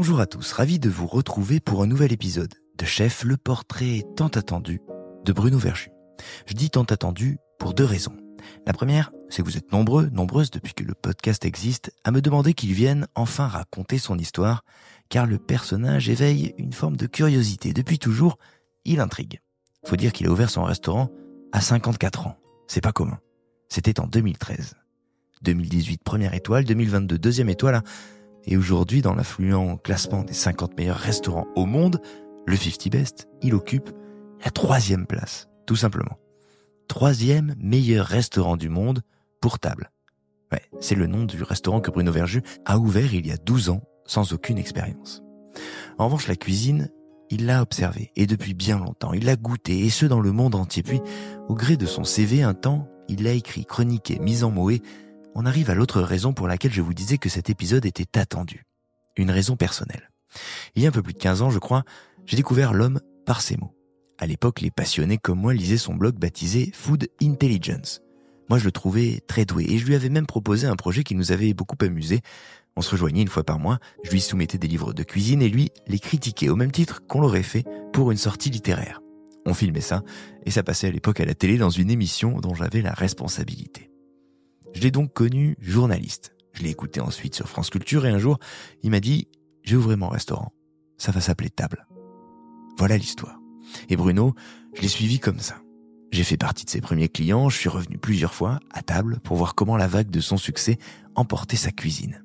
Bonjour à tous, ravi de vous retrouver pour un nouvel épisode de Chef, le portrait tant attendu de Bruno Verjus. Je dis tant attendu pour deux raisons. La première, c'est que vous êtes nombreuses depuis que le podcast existe, à me demander qu'il vienne enfin raconter son histoire, car le personnage éveille une forme de curiosité. Depuis toujours, il intrigue. Faut dire qu'il a ouvert son restaurant à 54 ans. C'est pas commun. C'était en 2013. 2018, première étoile, 2022, deuxième étoile, et aujourd'hui, dans l'affluent classement des 50 meilleurs restaurants au monde, le 50 Best, il occupe la 3e place, tout simplement. 3e meilleur restaurant du monde pour table. Ouais, c'est le nom du restaurant que Bruno Verjus a ouvert il y a 12 ans, sans aucune expérience. En revanche, la cuisine, il l'a observée, et depuis bien longtemps, il l'a goûtée, et ce dans le monde entier. Puis, au gré de son CV, un temps, il l'a écrit, chroniqué, mis en mots, et on arrive à l'autre raison pour laquelle je vous disais que cet épisode était attendu. Une raison personnelle. Il y a un peu plus de 15 ans, je crois, j'ai découvert l'homme par ses mots. À l'époque, les passionnés comme moi lisaient son blog baptisé Food Intelligence. Moi, je le trouvais très doué et je lui avais même proposé un projet qui nous avait beaucoup amusé. On se rejoignait une fois par mois, je lui soumettais des livres de cuisine et lui les critiquait au même titre qu'on l'aurait fait pour une sortie littéraire. On filmait ça et ça passait à l'époque à la télé dans une émission dont j'avais la responsabilité. Je l'ai donc connu journaliste. Je l'ai écouté ensuite sur France Culture et un jour, il m'a dit « J'ai ouvert mon restaurant. Ça va s'appeler Table ». Voilà l'histoire. Et Bruno, je l'ai suivi comme ça. J'ai fait partie de ses premiers clients, je suis revenu plusieurs fois à table pour voir comment la vague de son succès emportait sa cuisine.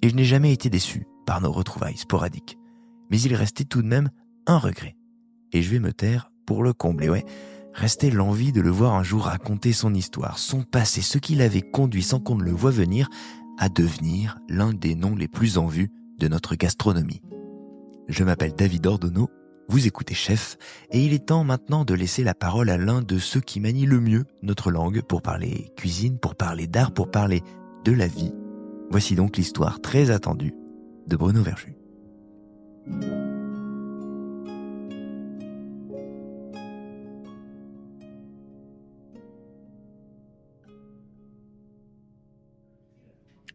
Et je n'ai jamais été déçu par nos retrouvailles sporadiques. Mais il restait tout de même un regret. Et je vais me taire pour le combler, ouais. Restait l'envie de le voir un jour raconter son histoire, son passé, ce qui l'avait conduit sans qu'on ne le voie venir à devenir l'un des noms les plus en vue de notre gastronomie. Je m'appelle David Ordonneau, vous écoutez Chef, et il est temps maintenant de laisser la parole à l'un de ceux qui manient le mieux notre langue pour parler cuisine, pour parler d'art, pour parler de la vie. Voici donc l'histoire très attendue de Bruno Verjus.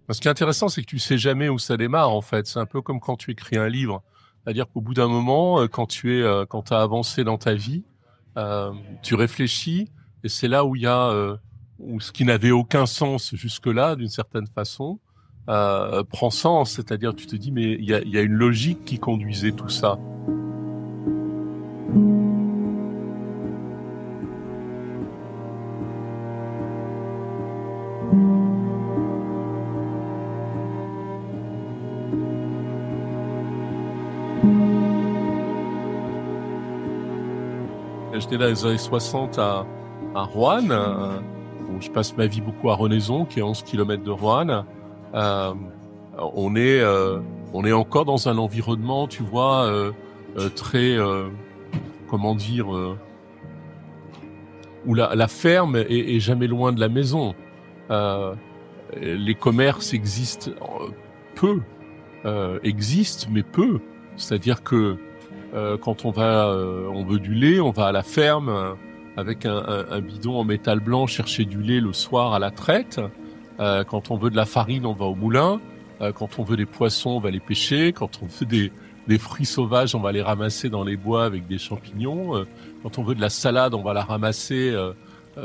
Ce qui est intéressant, c'est que tu sais jamais où ça démarre, en fait. C'est un peu comme quand tu écris un livre. C'est-à-dire qu'au bout d'un moment, quand t'as avancé dans ta vie, tu réfléchis, et c'est là où il y a, où ce qui n'avait aucun sens jusque-là, d'une certaine façon, prend sens. C'est-à-dire, tu te dis, mais il y a une logique qui conduisait tout ça. J'étais dans les années 60 à Roanne, où je passe ma vie beaucoup à Renaison, qui est 11 km de Roanne. On est encore dans un environnement, tu vois, très, où la ferme est jamais loin de la maison. Les commerces existent mais peu. C'est-à-dire que quand on veut du lait, on va à la ferme avec un bidon en métal blanc chercher du lait le soir à la traite. Quand on veut de la farine, on va au moulin. Quand on veut des poissons, on va les pêcher. Quand on veut des fruits sauvages, on va les ramasser dans les bois avec des champignons. Quand on veut de la salade, on va la ramasser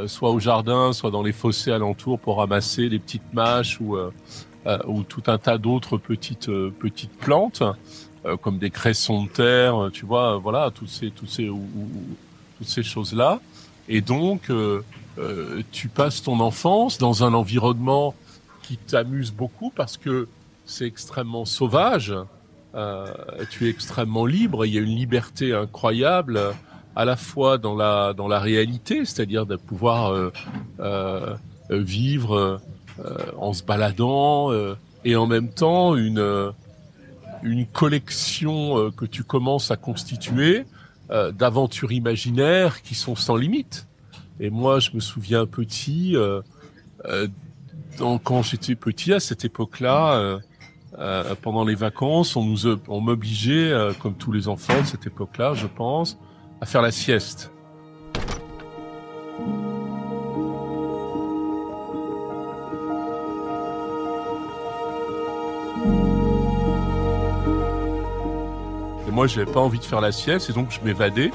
soit au jardin, soit dans les fossés alentours pour ramasser des petites mâches ou tout un tas d'autres petites plantes. Comme des cressons de terre, tu vois, voilà, toutes ces choses-là. Et donc, tu passes ton enfance dans un environnement qui t'amuse beaucoup parce que c'est extrêmement sauvage. Tu es extrêmement libre. Il y a une liberté incroyable, à la fois dans la réalité, c'est-à-dire de pouvoir vivre en se baladant, et en même temps une collection que tu commences à constituer d'aventures imaginaires qui sont sans limite. Et moi, je me souviens petit, quand j'étais petit, à cette époque-là, pendant les vacances, on m'obligeait, comme tous les enfants de cette époque-là, je pense, à faire la sieste. moi, j'avais pas envie de faire la sieste et donc je m'évadais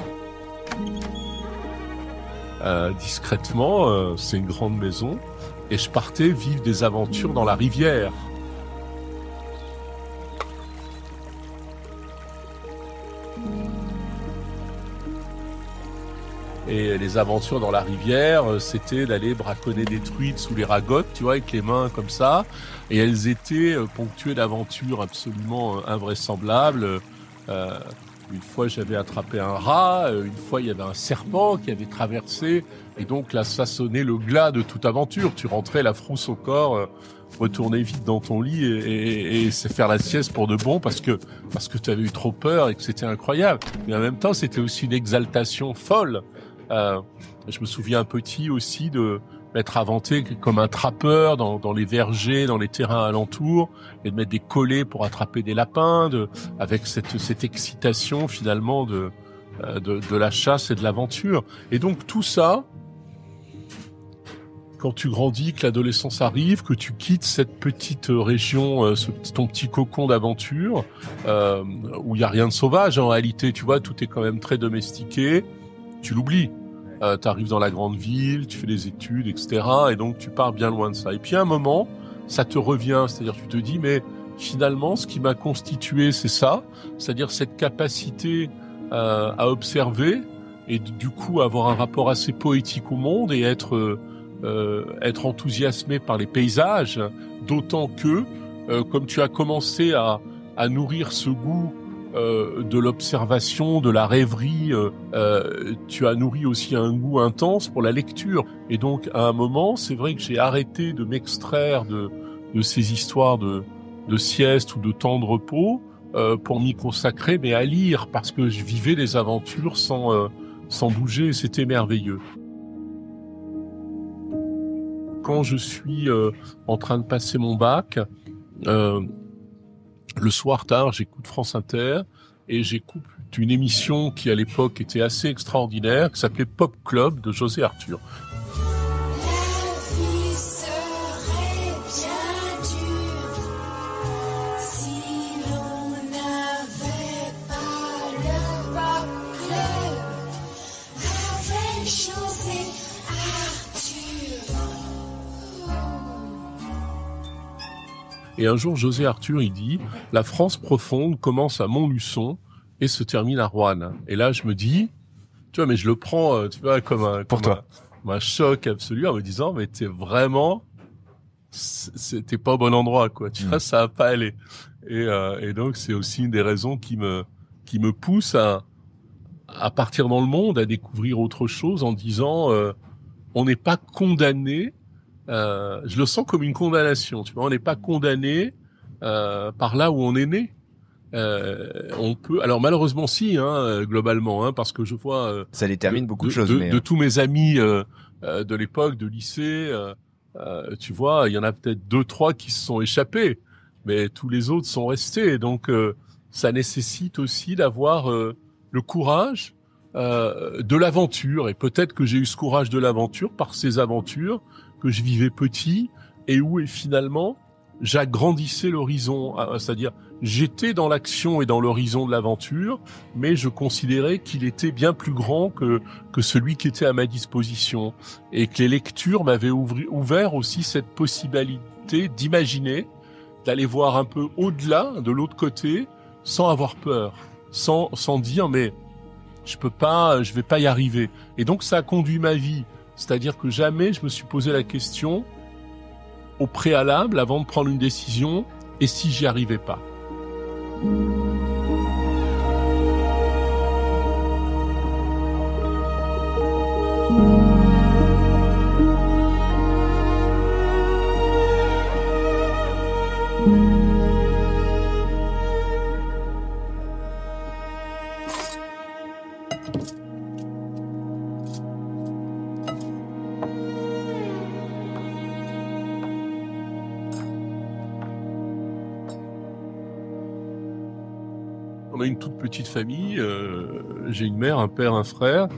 discrètement. C'est une grande maison et je partais vivre des aventures dans la rivière. Et les aventures dans la rivière, c'était d'aller braconner des truites sous les ragottes, tu vois, avec les mains comme ça. Et elles étaient ponctuées d'aventures absolument invraisemblables. Une fois, j'avais attrapé un rat. Une fois, il y avait un serpent qui avait traversé. Et donc, là, ça sonnait le glas de toute aventure. Tu rentrais la frousse au corps, retournais vite dans ton lit et c'est faire la sieste pour de bon parce que tu avais eu trop peur et que c'était incroyable. Mais en même temps, c'était aussi une exaltation folle. Je me souviens petit aussi de m'être inventé comme un trappeur dans les vergers, dans les terrains alentours, et de mettre des collets pour attraper des lapins, avec cette excitation finalement de la chasse et de l'aventure. Et donc tout ça, quand tu grandis, que l'adolescence arrive, que tu quittes cette petite région, ton petit cocon d'aventure, où il y a rien de sauvage en réalité, tu vois, tout est quand même très domestiqué. Tu l'oublies. T'arrives dans la grande ville, tu fais des études, etc. Et donc tu pars bien loin de ça. Et puis à un moment, ça te revient. C'est-à-dire tu te dis, mais finalement, ce qui m'a constitué, c'est ça. C'est-à-dire cette capacité à observer et du coup avoir un rapport assez poétique au monde et être enthousiasmé par les paysages. D'autant que, comme tu as commencé à nourrir ce goût de l'observation, de la rêverie, tu as nourri aussi un goût intense pour la lecture. Et donc, à un moment, c'est vrai que j'ai arrêté de m'extraire de ces histoires de sieste ou de temps de repos pour m'y consacrer, mais à lire, parce que je vivais des aventures sans bouger, et c'était merveilleux. Quand je suis en train de passer mon bac, le soir tard, j'écoute France Inter et j'écoute une émission qui à l'époque était assez extraordinaire, qui s'appelait Pop Club de José Arthur. Et un jour, José Arthur, il dit « La France profonde commence à Montluçon et se termine à Roanne. » Et là, je me dis, tu vois, mais je le prends, tu vois, comme un choc absolu en me disant « Mais t'es pas au bon endroit, quoi. Tu vois, ça va pas aller. » Et donc, c'est aussi une des raisons qui me pousse à partir dans le monde, à découvrir autre chose en disant on n'est pas condamné. Je le sens comme une condamnation, tu vois, on n'est pas condamné par là où on est né. On peut, alors malheureusement si, globalement, parce que je vois ça détermine beaucoup de choses. De tous mes amis de l'époque, de lycée, tu vois, il y en a peut-être 2-3 qui se sont échappés, mais tous les autres sont restés. Donc ça nécessite aussi d'avoir le courage de l'aventure. Et peut-être que j'ai eu ce courage de l'aventure par ces aventures que je vivais petit et où finalement j'agrandissais l'horizon, c'est-à-dire j'étais dans l'action et dans l'horizon de l'aventure, mais je considérais qu'il était bien plus grand que celui qui était à ma disposition, et que les lectures m'avaient ouvert aussi cette possibilité d'imaginer, d'aller voir un peu au-delà, de l'autre côté, sans avoir peur, sans dire mais je vais pas y arriver. Et donc ça a conduit ma vie. C'est-à-dire que jamais je me suis posé la question au préalable, avant de prendre une décision, et si j'y arrivais pas. On a une toute petite famille, j'ai une mère, un père, un frère,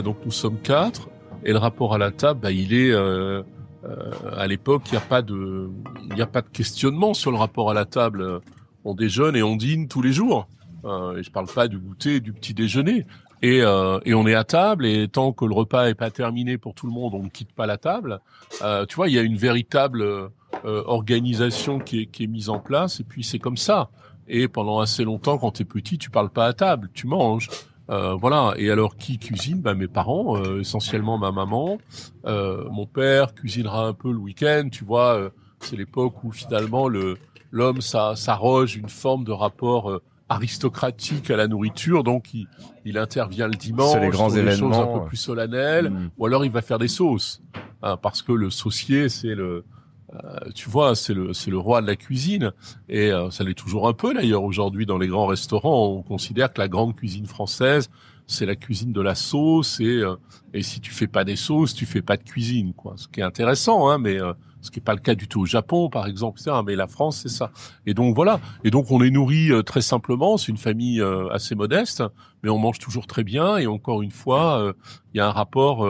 donc nous sommes 4, et le rapport à la table, il est à l'époque, il n'y a pas de questionnement sur le rapport à la table. On déjeune et on dîne tous les jours. Et je parle pas du goûter, du petit déjeuner. Et on est à table, et tant que le repas est pas terminé pour tout le monde, on ne quitte pas la table. Tu vois, il y a une véritable organisation qui est mise en place, et puis c'est comme ça. Et pendant assez longtemps, quand t'es petit, tu parles pas à table, tu manges. Voilà. Et alors, qui cuisine? Mes parents, essentiellement ma maman. Mon père cuisinera un peu le week-end, tu vois. C'est l'époque où finalement l'homme s'arroge une forme de rapport aristocratique à la nourriture, donc il intervient le dimanche sur les grands sur des choses événements, un peu plus solennelles, ou alors il va faire des sauces, parce que le saucier c'est tu vois, c'est le roi de la cuisine, et ça l'est toujours un peu d'ailleurs aujourd'hui dans les grands restaurants. On considère que la grande cuisine française c'est la cuisine de la sauce, et si tu fais pas des sauces, tu fais pas de cuisine, quoi. Ce qui est intéressant, mais ce qui est pas le cas du tout au Japon, par exemple, etc. Mais la France, c'est ça. Et donc voilà. Et donc on est nourri très simplement. C'est une famille assez modeste, mais on mange toujours très bien. Et encore une fois, il y a un rapport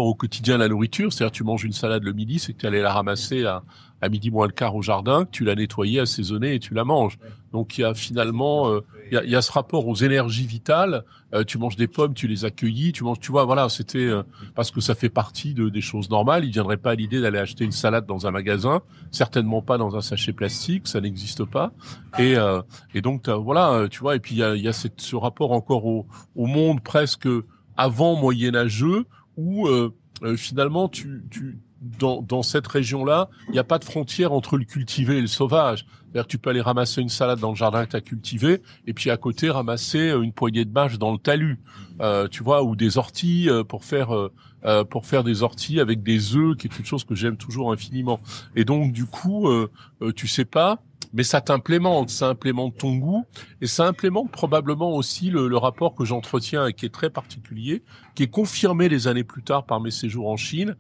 au quotidien à la nourriture. C'est-à-dire, tu manges une salade le midi, c'est que tu allais la ramasser à midi moins le quart au jardin, que tu l'as nettoyée, assaisonnée et tu la manges. Donc il y a finalement, il y a ce rapport aux énergies vitales. Tu manges des pommes, tu les as cueillies, tu vois, voilà, c'était parce que ça fait partie des choses normales. Il viendrait pas à l'idée d'aller acheter une salade dans un magasin, certainement pas dans un sachet plastique, ça n'existe pas. Et donc voilà, tu vois. Et puis il y a ce rapport encore au monde presque avant moyenâgeux, où finalement dans cette région-là, il n'y a pas de frontière entre le cultivé et le sauvage. C'est-à-dire que tu peux aller ramasser une salade dans le jardin que tu as cultivé, et puis à côté ramasser une poignée de mâches dans le talus, tu vois, ou des orties pour faire des orties avec des œufs, qui est une chose que j'aime toujours infiniment. Et donc du coup, tu sais pas, mais ça implémente ton goût, et ça implémente probablement aussi le rapport que j'entretiens et qui est très particulier, qui est confirmé des années plus tard par mes séjours en Chine,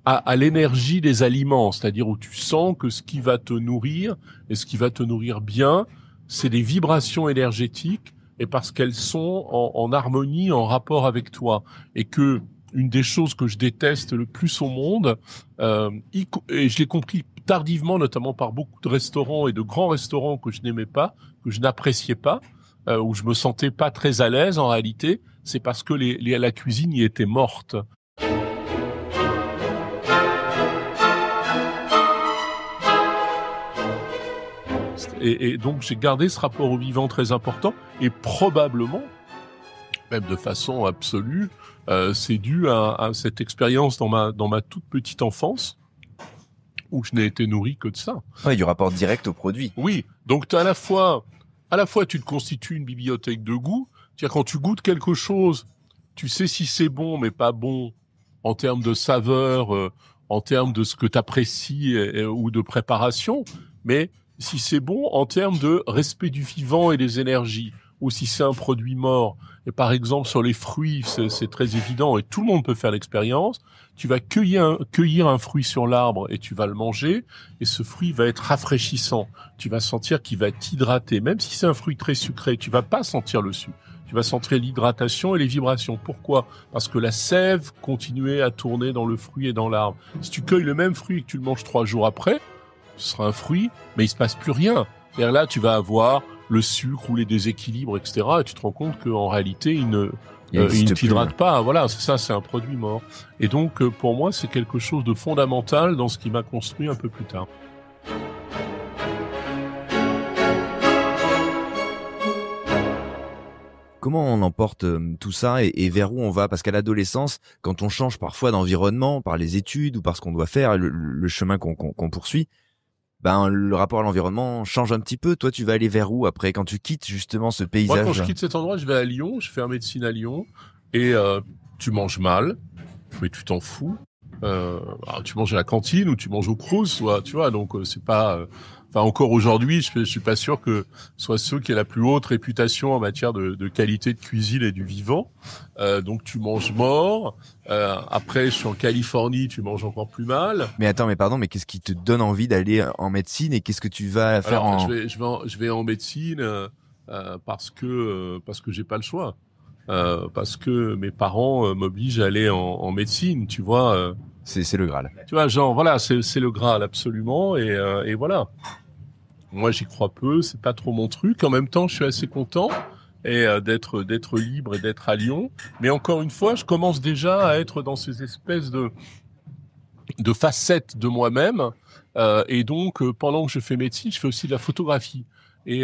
à l'énergie des aliments, c'est-à-dire où tu sens que ce qui va te nourrir, et ce qui va te nourrir bien, c'est des vibrations énergétiques, et parce qu'elles sont en harmonie, en rapport avec toi. Et que une des choses que je déteste le plus au monde, et je l'ai compris tardivement, notamment par beaucoup de restaurants et de grands restaurants que je n'aimais pas, que je n'appréciais pas, où je me sentais pas très à l'aise en réalité, c'est parce que la cuisine y était morte. Et donc j'ai gardé ce rapport au vivant très important, et probablement, même de façon absolue, c'est dû à cette expérience dans ma toute petite enfance, où je n'ai été nourri que de ça. Ouais, du rapport direct au produit. Oui, donc t'as à la fois tu te constitues une bibliothèque de goût. C'est-à-dire quand tu goûtes quelque chose, tu sais si c'est bon mais pas bon en termes de saveur, en termes de ce que t'apprécies ou de préparation, mais si c'est bon en termes de respect du vivant et des énergies, ou si c'est un produit mort. Et par exemple sur les fruits, c'est très évident et tout le monde peut faire l'expérience. Tu vas cueillir un fruit sur l'arbre et tu vas le manger, et ce fruit va être rafraîchissant. Tu vas sentir qu'il va t'hydrater. Même si c'est un fruit très sucré, tu vas pas sentir le sucre. Tu vas sentir l'hydratation et les vibrations. Pourquoi? Parce que la sève continuait à tourner dans le fruit et dans l'arbre. Si tu cueilles le même fruit et que tu le manges 3 jours après, ce sera un fruit, mais il se passe plus rien. Et là, tu vas avoir le sucre ou les déséquilibres, etc. Et tu te rends compte qu'en réalité, il ne t'hydrate pas. Voilà, c'est ça, c'est un produit mort. Et donc, pour moi, c'est quelque chose de fondamental dans ce qui m'a construit un peu plus tard. Comment on emporte tout ça et vers où on va? Parce qu'à l'adolescence, quand on change parfois d'environnement, par les études ou par ce qu'on doit faire, le chemin qu'on poursuit, le rapport à l'environnement change un petit peu. Toi, tu vas aller vers où après, quand tu quittes justement ce paysage? Moi, quand je quitte cet endroit, je vais à Lyon, je fais médecine à Lyon, et tu manges mal, mais tu t'en fous. Tu manges à la cantine ou tu manges au Crous, tu vois, donc c'est pas... encore aujourd'hui, je suis pas sûr que ce soit ceux qui aient la plus haute réputation en matière de qualité de cuisine et du vivant. Donc tu manges mort. Après, je suis en Californie, tu manges encore plus mal. Mais attends, mais qu'est-ce qui te donne envie d'aller en médecine, et qu'est-ce que tu vas faire? Je vais en médecine parce que j'ai pas le choix. Parce que mes parents m'obligent à aller en médecine, tu vois. C'est le Graal. Tu vois, genre, voilà, c'est le Graal, absolument, et voilà. Moi, j'y crois peu, c'est pas trop mon truc. En même temps, je suis assez content d'être libre et d'être à Lyon. Mais encore une fois, je commence déjà à être dans ces espèces de facettes de moi-même. Et donc, pendant que je fais médecine, je fais aussi de la photographie. Et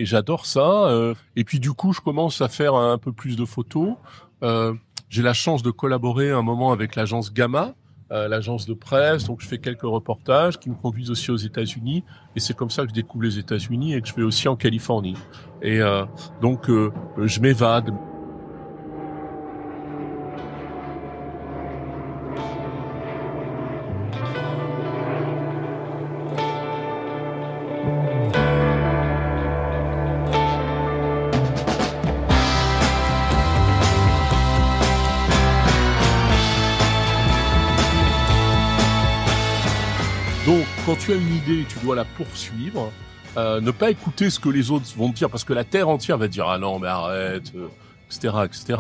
j'adore ça. Et puis du coup, je commence à faire un peu plus de photos. J'ai la chance de collaborer un moment avec l'agence Gamma, l'agence de presse. Donc je fais quelques reportages qui me conduisent aussi aux États-Unis. Et c'est comme ça que je découvre les États-Unis et que je vais aussi en Californie. Et donc je m'évade. Donc, quand tu as une idée, tu dois la poursuivre. Ne pas écouter ce que les autres vont te dire, parce que la terre entière va te dire « Ah non, mais arrête », etc., etc.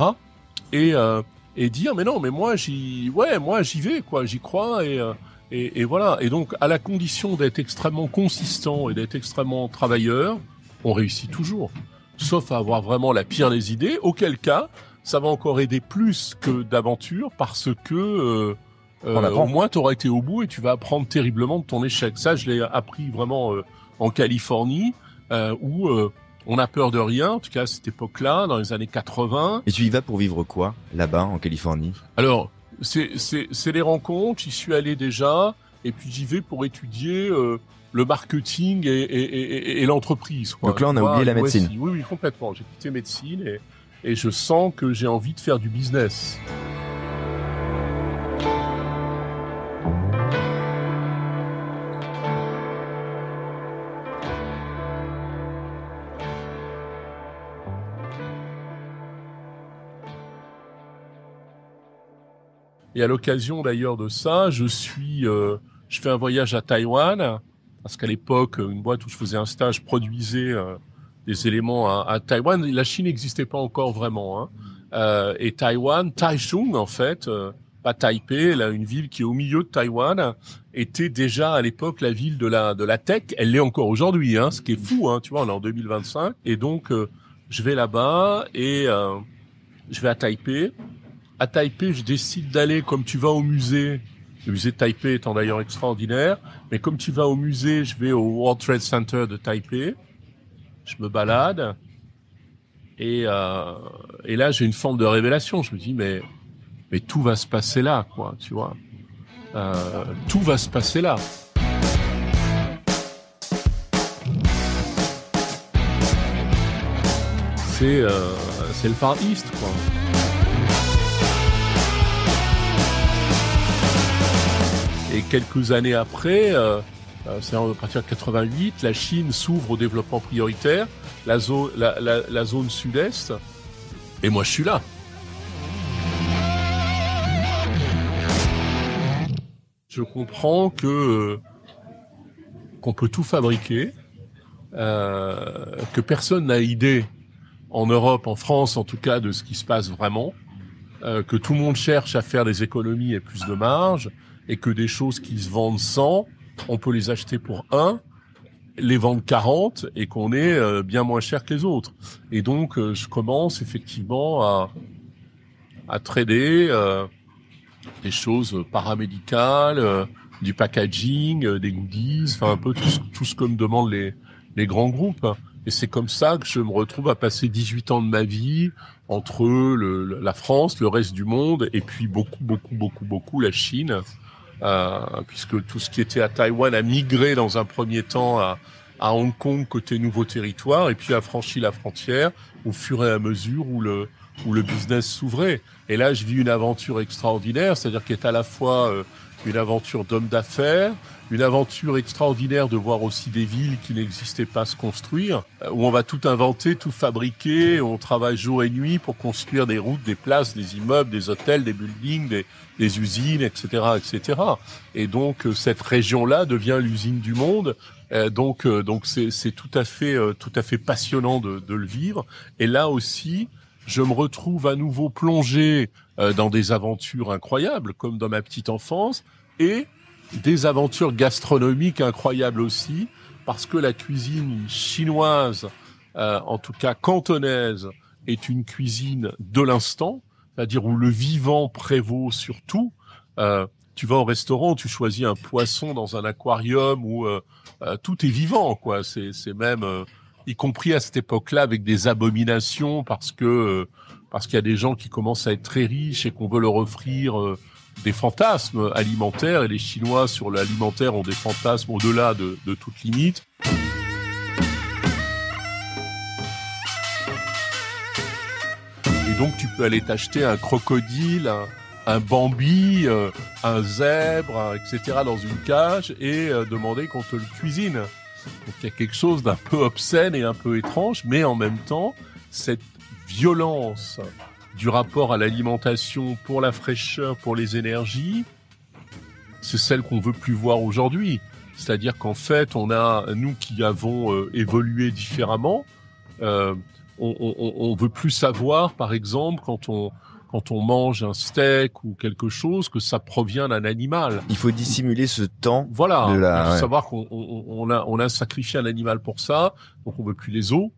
Et dire « Mais non, mais moi j'y vais, quoi, j'y crois. » Et voilà. Et donc, à la condition d'être extrêmement consistant et d'être extrêmement travailleur, on réussit toujours. Sauf à avoir vraiment la pire des idées, auquel cas, ça va encore aider plus que d'aventure, parce que... au moins, tu auras été au bout et tu vas apprendre terriblement de ton échec. Ça, je l'ai appris vraiment en Californie, où on a peur de rien, en tout cas à cette époque-là, dans les années 80. Et tu y vas pour vivre quoi, là-bas, en Californie? Alors, c'est les rencontres, j'y suis allé déjà, et puis j'y vais pour étudier le marketing et l'entreprise, quoi. Donc là, on a oublié la médecine. Oui, complètement. J'ai quitté médecine et je sens que j'ai envie de faire du business. Et à l'occasion d'ailleurs de ça, je fais un voyage à Taïwan, parce qu'à l'époque, une boîte où je faisais un stage produisait des éléments à Taïwan. La Chine n'existait pas encore vraiment, hein. Et Taïwan, Taichung en fait, pas Taipei, là, une ville qui est au milieu de Taïwan, était déjà à l'époque la ville de la tech. Elle l'est encore aujourd'hui, hein, ce qui est fou, hein, tu vois, on est en 2025. Et donc, je vais là-bas et je vais à Taipei. À Taipei, je décide d'aller, comme tu vas au musée, le musée de Taipei étant d'ailleurs extraordinaire, mais comme tu vas au musée, je vais au World Trade Center de Taipei, je me balade, et là j'ai une forme de révélation, je me dis mais tout va se passer là, quoi, tu vois, tout va se passer là. C'est le Far East, quoi. Et quelques années après, c'est à partir de 88, la Chine s'ouvre au développement prioritaire, la zone sud-est, et moi je suis là. Je comprends qu'on peut tout fabriquer, que personne n'a idée en Europe, en France en tout cas, de ce qui se passe vraiment, que tout le monde cherche à faire des économies et plus de marge, et que des choses qui se vendent 100, on peut les acheter pour 1, les vendre 40, et qu'on est bien moins cher que les autres. Et donc, je commence effectivement à trader des choses paramédicales, du packaging, des goodies, enfin un peu tout ce que me demandent les grands groupes. Et c'est comme ça que je me retrouve à passer 18 ans de ma vie entre la France, le reste du monde, et puis beaucoup la Chine. Puisque tout ce qui était à Taïwan a migré dans un premier temps à Hong Kong côté nouveau territoire, et puis a franchi la frontière au fur et à mesure où le business s'ouvrait. Et là, je vis une aventure extraordinaire, c'est-à-dire qu'elle est à la fois une aventure d'homme d'affaires, une aventure extraordinaire de voir aussi des villes qui n'existaient pas se construire, où on va tout inventer, tout fabriquer, on travaille jour et nuit pour construire des routes, des places, des immeubles, des hôtels, des buildings, des usines, etc., etc. Et donc cette région-là devient l'usine du monde. Donc c'est tout à fait passionnant de le vivre. Et là aussi, je me retrouve à nouveau plongé dans des aventures incroyables, comme dans ma petite enfance, et des aventures gastronomiques incroyables aussi, parce que la cuisine chinoise, en tout cas cantonaise, est une cuisine de l'instant, c'est-à-dire où le vivant prévaut sur tout. Tu vas au restaurant, tu choisis un poisson dans un aquarium où tout est vivant, quoi. C'est même, y compris à cette époque-là, avec des abominations parce qu'il y a des gens qui commencent à être très riches et qu'on veut leur offrir des fantasmes alimentaires, et les Chinois sur l'alimentaire ont des fantasmes au-delà de toute limite. Et donc tu peux aller t'acheter un crocodile, un Bambi, un zèbre, etc. dans une cage et demander qu'on te le cuisine. Donc il y a quelque chose d'un peu obscène et un peu étrange, mais en même temps, cette violence du rapport à l'alimentation pour la fraîcheur, pour les énergies, c'est celle qu'on veut plus voir aujourd'hui. C'est-à-dire qu'en fait, on a, nous qui avons évolué différemment, on veut plus savoir, par exemple, quand on mange un steak ou quelque chose, que ça provient d'un animal. Il faut dissimuler ce temps. Voilà. Il faut savoir qu'on a sacrifié un animal pour ça, donc on veut plus les os.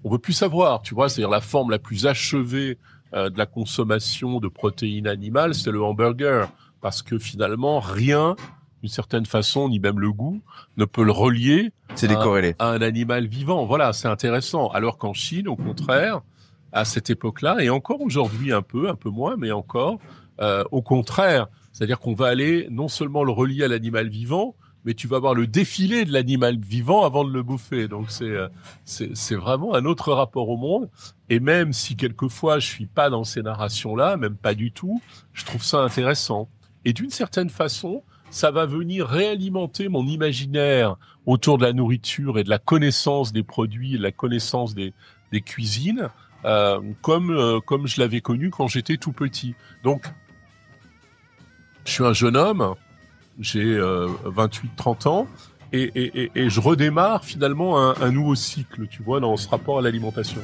On veut plus savoir, tu vois, c'est-à-dire la forme la plus achevée de la consommation de protéines animales, c'est le hamburger, parce que finalement rien, d'une certaine façon, ni même le goût, ne peut le relier à un animal vivant. Voilà, c'est intéressant. Alors qu'en Chine, au contraire, à cette époque-là, et encore aujourd'hui un peu moins, mais encore, au contraire, c'est-à-dire qu'on va aller non seulement le relier à l'animal vivant, mais tu vas voir le défilé de l'animal vivant avant de le bouffer. Donc c'est vraiment un autre rapport au monde. Et même si quelquefois je suis pas dans ces narrations-là, même pas du tout, je trouve ça intéressant. Et d'une certaine façon, ça va venir réalimenter mon imaginaire autour de la nourriture et de la connaissance des produits, et de la connaissance des cuisines, comme je l'avais connu quand j'étais tout petit. Donc, je suis un jeune homme, j'ai 28-30 ans, et je redémarre finalement un nouveau cycle, tu vois, dans ce rapport à l'alimentation.